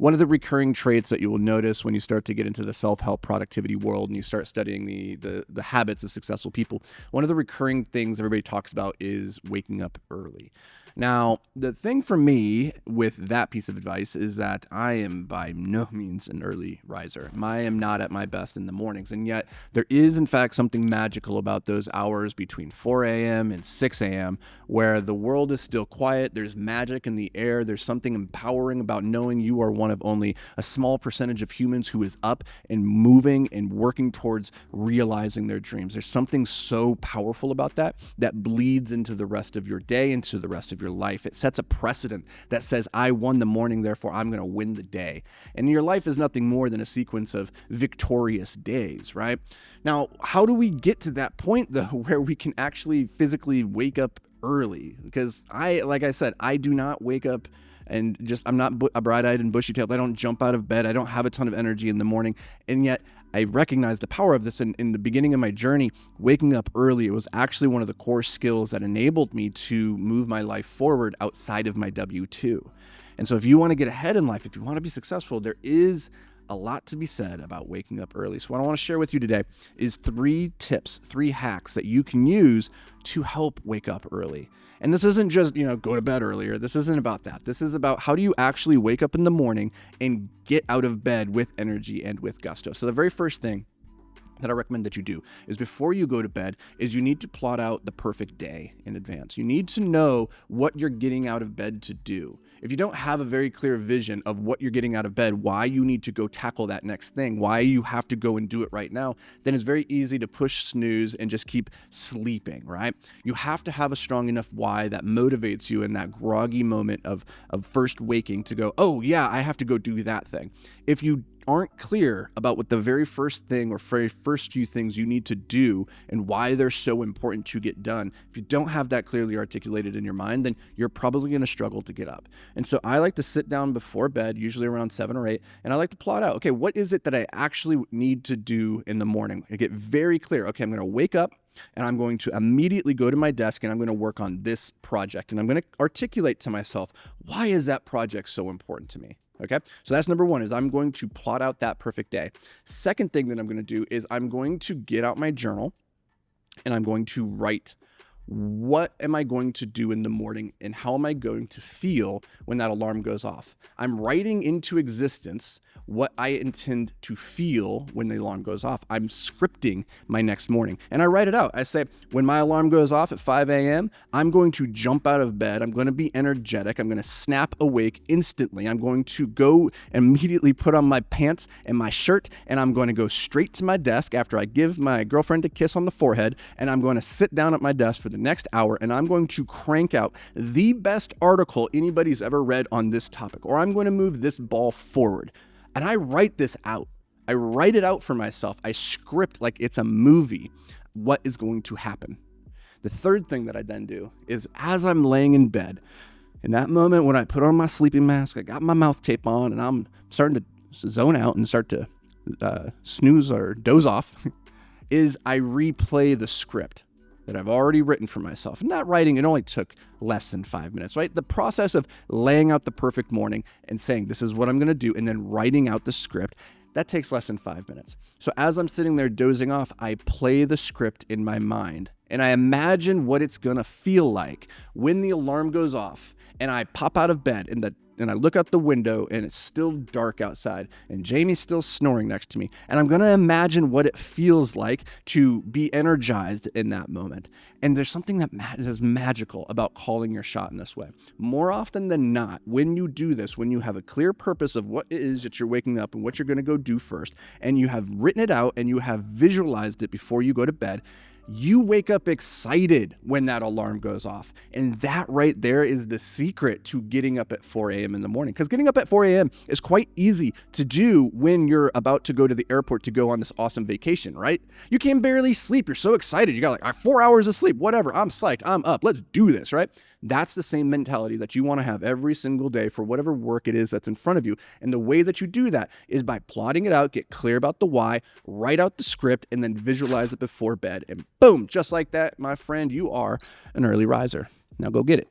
One of the recurring traits that you will notice when you start to get into the self-help productivity world and you start studying the habits of successful people, one of the recurring things everybody talks about is waking up early. Now, the thing for me with that piece of advice is that I am by no means an early riser. I am not at my best in the mornings, and yet there is, in fact, something magical about those hours between 4 a.m. and 6 a.m. where the world is still quiet, there's magic in the air, there's something empowering about knowing you are one of only a small percentage of humans who is up and moving and working towards realizing their dreams. There's something so powerful about that bleeds into the rest of your day, into the rest of your life. It sets a precedent that says, I won the morning, therefore I'm going to win the day. And your life is nothing more than a sequence of victorious days, right? Now, how do we get to that point, though, where we can actually physically wake up early? Because like I said, I do not wake up and I'm not a bright-eyed and bushy-tailed. I don't jump out of bed. I don't have a ton of energy in the morning. And yet I recognize the power of this. In the beginning of my journey, waking up early, it was actually one of the core skills that enabled me to move my life forward outside of my W-2. And so if you want to get ahead in life, if you want to be successful, there is a lot to be said about waking up early. So what I want to share with you today is 3 tips, 3 hacks that you can use to help wake up early. And this isn't just, go to bed earlier. This isn't about that. This is about how do you actually wake up in the morning and get out of bed with energy and with gusto. So the very first thing that I recommend that you do is before you go to bed is you need to plot out the perfect day in advance. You need to know what you're getting out of bed to do. If you don't have a very clear vision of what you're getting out of bed, why you need to go tackle that next thing, why you have to go and do it right now, then it's very easy to push snooze and just keep sleeping, right? You have to have a strong enough why that motivates you in that groggy moment of first waking to go, oh yeah, I have to go do that thing. If you aren't clear about what the very first thing or very first few things you need to do and why they're so important to get done, if you don't have that clearly articulated in your mind, then you're probably going to struggle to get up. And so I like to sit down before bed, usually around 7 or 8, and I like to plot out, okay, what is it that I actually need to do in the morning? I get very clear. Okay, I'm going to wake up and I'm going to immediately go to my desk and I'm going to work on this project. And I'm going to articulate to myself, why is that project so important to me? Okay, so that's number 1, is I'm going to plot out that perfect day. Second thing that I'm going to do is I'm going to get out my journal and I'm going to write, what am I going to do in the morning and how am I going to feel when that alarm goes off? I'm writing into existence what I intend to feel when the alarm goes off. I'm scripting my next morning and I write it out. I say, when my alarm goes off at 5 a.m., I'm going to jump out of bed. I'm going to be energetic. I'm going to snap awake instantly. I'm going to go immediately put on my pants and my shirt and I'm going to go straight to my desk after I give my girlfriend a kiss on the forehead, and I'm going to sit down at my desk for the next hour and I'm going to crank out the best article anybody's ever read on this topic, or I'm going to move this ball forward. And I write this out. I write it out for myself. I script like it's a movie what is going to happen. The third thing that I then do is, as I'm laying in bed, in that moment when I put on my sleeping mask, I got my mouth tape on and I'm starting to zone out and start to snooze or doze off, is I replay the script that I've already written for myself. And that writing, it only took less than 5 minutes, right? The process of laying out the perfect morning and saying, this is what I'm going to do, and then writing out the script, that takes less than 5 minutes. So as I'm sitting there dozing off, I play the script in my mind and I imagine what it's going to feel like when the alarm goes off and I pop out of bed and I look out the window and it's still dark outside and Jamie's still snoring next to me. And I'm going to imagine what it feels like to be energized in that moment. And there's something that is magical about calling your shot in this way. More often than not, when you do this, when you have a clear purpose of what it is that you're waking up and what you're going to go do first, and you have written it out and you have visualized it before you go to bed, you wake up excited when that alarm goes off. And that right there is the secret to getting up at 4 a.m. in the morning. Because getting up at 4 a.m. is quite easy to do when you're about to go to the airport to go on this awesome vacation, right? You can barely sleep. You're so excited. You got like 4 hours of sleep, whatever. I'm psyched. I'm up. Let's do this, right? That's the same mentality that you want to have every single day for whatever work it is that's in front of you. And the way that you do that is by plotting it out, get clear about the why, write out the script, and then visualize it before bed. And boom, just like that, my friend, you are an early riser. Now go get it.